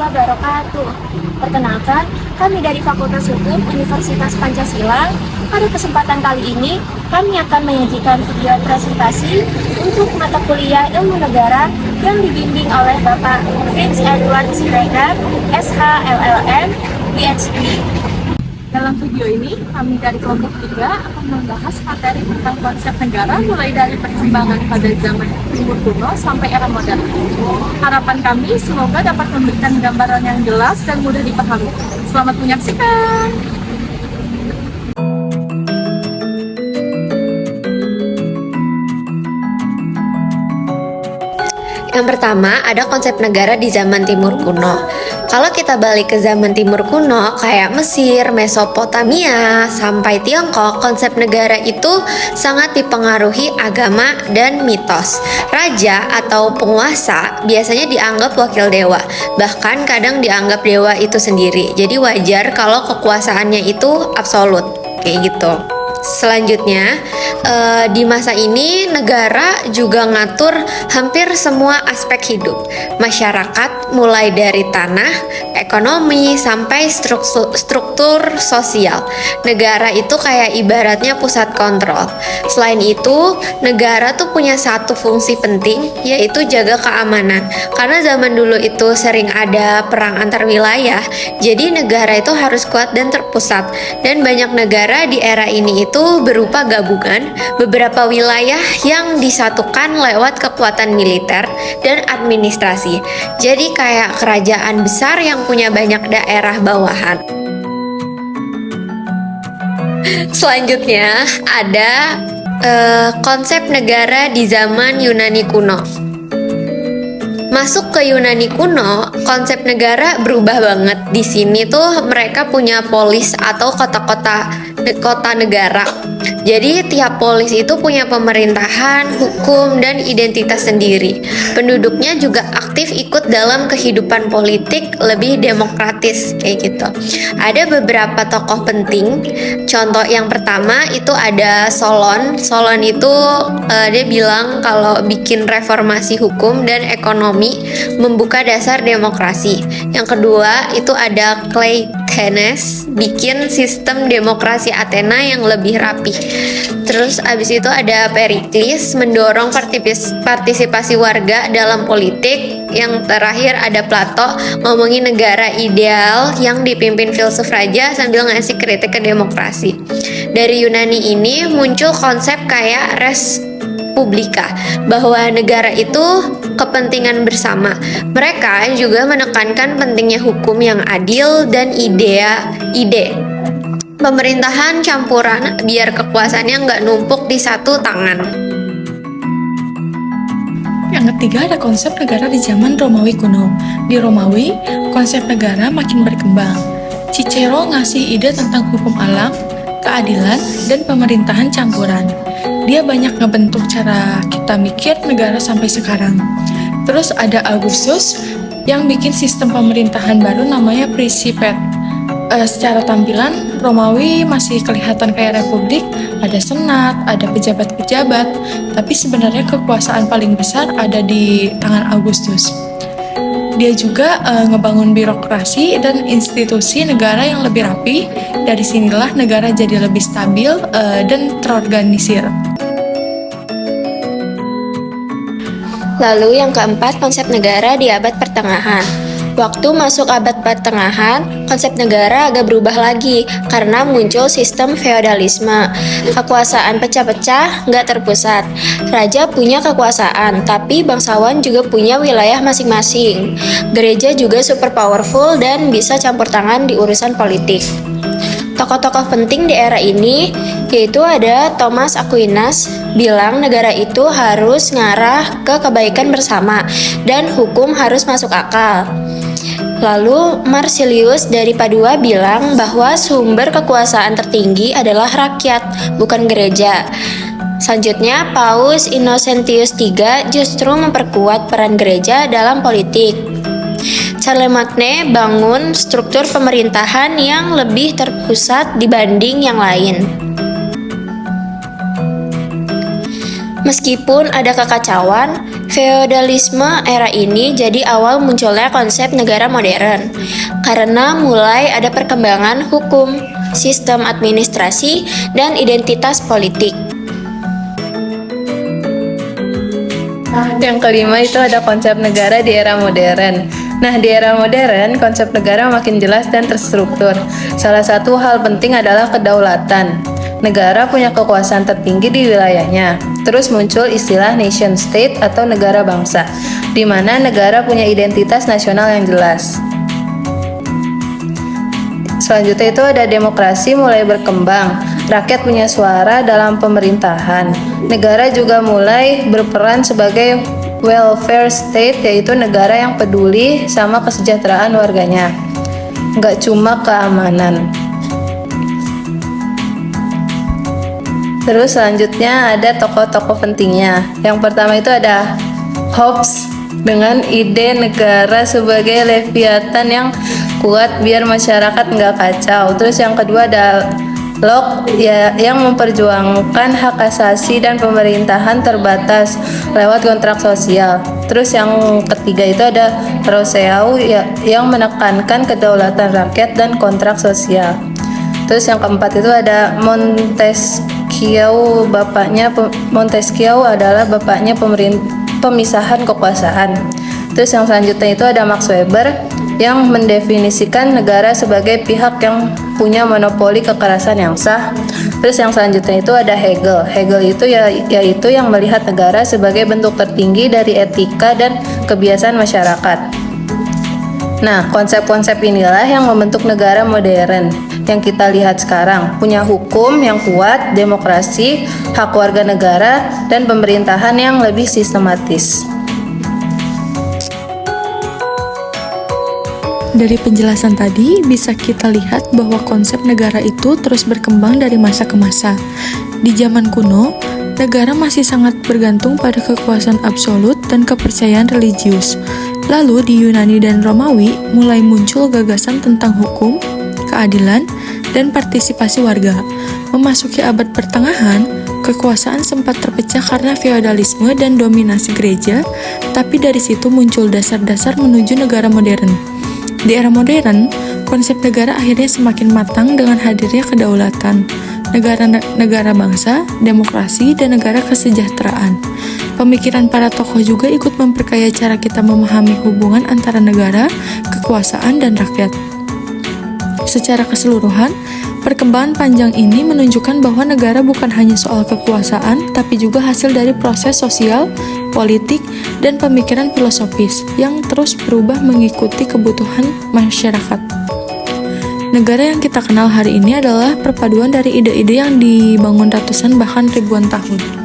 wabarakatuh. Perkenalkan, kami dari Fakultas Hukum Universitas Pancasila. Pada kesempatan kali ini, kami akan menyajikan video presentasi untuk mata kuliah Ilmu Negara yang dibimbing oleh Bapak Prince Edward Siregar, SH LLM, PhD. Dalam video ini, kami dari kelompok 3 akan membahas materi tentang konsep negara mulai dari perkembangan pada zaman Timur Kuno sampai era modern. Harapan kami semoga dapat memberikan gambaran yang jelas dan mudah dipahami. Selamat menyaksikan! Yang pertama, ada konsep negara di zaman Timur Kuno. Kalau kita balik ke zaman Timur Kuno, kayak Mesir, Mesopotamia, sampai Tiongkok, konsep negara itu sangat dipengaruhi agama dan mitos. Raja atau penguasa biasanya dianggap wakil dewa, bahkan kadang dianggap dewa itu sendiri. Jadi wajar kalau kekuasaannya itu absolut, kayak gitu. Selanjutnya, di masa ini negara juga ngatur hampir semua aspek hidup masyarakat, mulai dari tanah, ekonomi, sampai struktur sosial. Negara itu kayak ibaratnya pusat kontrol. Selain itu, negara tuh punya satu fungsi penting, yaitu jaga keamanan. Karena zaman dulu itu sering ada perang antar wilayah, jadi negara itu harus kuat dan terpusat. Dan banyak negara di era ini itu berupa gabungan beberapa wilayah yang disatukan lewat kekuatan militer dan administrasi. Jadi kayak kerajaan besar yang punya banyak daerah bawahan. Selanjutnya ada konsep negara di zaman Yunani kuno. Masuk ke Yunani kuno, konsep negara berubah banget. Di sini tuh mereka punya polis atau kota negara. Jadi tiap polis itu punya pemerintahan, hukum, dan identitas sendiri. Penduduknya juga aktif ikut dalam kehidupan politik, lebih demokratis kayak gitu. Ada beberapa tokoh penting. Contoh yang pertama itu ada Solon. Solon itu dia bilang kalau bikin reformasi hukum dan ekonomi, membuka dasar demokrasi. Yang kedua itu ada Cleisthenes, bikin sistem demokrasi Athena yang lebih rapi. Terus abis itu ada Perikles, mendorong partisipasi warga dalam politik. Yang terakhir ada Plato, ngomongin negara ideal yang dipimpin filsuf raja sambil ngasih kritik ke demokrasi. Dari Yunani ini muncul konsep kayak res publika, bahwa negara itu kepentingan bersama. Mereka juga menekankan pentingnya hukum yang adil dan ide pemerintahan campuran biar kekuasaannya nggak numpuk di satu tangan. Yang ketiga ada konsep negara di zaman Romawi kuno. Di Romawi, konsep negara makin berkembang. Cicero ngasih ide tentang hukum alam, keadilan, dan pemerintahan campuran. Dia banyak ngebentuk cara kita mikir negara sampai sekarang. Terus ada Augustus yang bikin sistem pemerintahan baru namanya Principate. Secara tampilan, Romawi masih kelihatan kayak republik, ada senat, ada pejabat-pejabat, tapi sebenarnya kekuasaan paling besar ada di tangan Augustus. Dia juga ngebangun birokrasi dan institusi negara yang lebih rapi. Dari sinilah negara jadi lebih stabil dan terorganisir. Lalu yang keempat, konsep negara di abad pertengahan. Waktu masuk abad pertengahan, konsep negara agak berubah lagi karena muncul sistem feodalisme. Kekuasaan pecah-pecah, nggak terpusat. Raja punya kekuasaan, tapi bangsawan juga punya wilayah masing-masing. Gereja juga super powerful dan bisa campur tangan di urusan politik. Tokoh-tokoh penting di era ini yaitu ada Thomas Aquinas, bilang negara itu harus ngarah ke kebaikan bersama dan hukum harus masuk akal. Lalu Marsilius dari Padua bilang bahwa sumber kekuasaan tertinggi adalah rakyat, bukan gereja. Selanjutnya, Paus Innocentius III justru memperkuat peran gereja dalam politik. Charlemagne bangun struktur pemerintahan yang lebih terpusat dibanding yang lain. Meskipun ada kekacauan, Feodalisme era ini jadi awal munculnya konsep negara modern, karena mulai ada perkembangan hukum, sistem administrasi, dan identitas politik. Yang kelima itu ada konsep negara di era modern. Nah, di era modern, konsep negara makin jelas dan terstruktur. Salah satu hal penting adalah kedaulatan. Negara punya kekuasaan tertinggi di wilayahnya. Terus muncul istilah nation state atau negara bangsa, di mana negara punya identitas nasional yang jelas. Selanjutnya itu ada demokrasi mulai berkembang. Rakyat punya suara dalam pemerintahan. Negara juga mulai berperan sebagai welfare state, yaitu negara yang peduli sama kesejahteraan warganya, nggak cuma keamanan. Terus selanjutnya ada tokoh-tokoh pentingnya. Yang pertama itu ada Hobbes dengan ide negara sebagai leviathan yang kuat biar masyarakat nggak kacau. Terus yang kedua ada Locke yang memperjuangkan hak asasi dan pemerintahan terbatas lewat kontrak sosial. Terus yang ketiga itu ada Rousseau yang menekankan kedaulatan rakyat dan kontrak sosial. Terus yang keempat itu ada Montesquieu adalah bapaknya pemisahan kekuasaan. Terus yang selanjutnya itu ada Max Weber yang mendefinisikan negara sebagai pihak yang punya monopoli kekerasan yang sah. Terus yang selanjutnya itu ada Hegel. Hegel itu yaitu yang melihat negara sebagai bentuk tertinggi dari etika dan kebiasaan masyarakat. Nah, konsep-konsep inilah yang membentuk negara modern yang kita lihat sekarang. Punya hukum yang kuat, demokrasi, hak warga negara, dan pemerintahan yang lebih sistematis. Dari penjelasan tadi, bisa kita lihat bahwa konsep negara itu terus berkembang dari masa ke masa. Di zaman kuno, negara masih sangat bergantung pada kekuasaan absolut dan kepercayaan religius. Lalu di Yunani dan Romawi, mulai muncul gagasan tentang hukum, keadilan, dan partisipasi warga. Memasuki abad pertengahan, kekuasaan sempat terpecah karena feodalisme dan dominasi gereja, tapi dari situ muncul dasar-dasar menuju negara modern. Di era modern, konsep negara akhirnya semakin matang dengan hadirnya kedaulatan, negara bangsa, demokrasi, dan negara kesejahteraan. Pemikiran para tokoh juga ikut memperkaya cara kita memahami hubungan antara negara, kekuasaan, dan rakyat. Secara keseluruhan, perkembangan panjang ini menunjukkan bahwa negara bukan hanya soal kekuasaan, tapi juga hasil dari proses sosial, politik, dan pemikiran filosofis yang terus berubah mengikuti kebutuhan masyarakat. Negara yang kita kenal hari ini adalah perpaduan dari ide-ide yang dibangun ratusan bahkan ribuan tahun.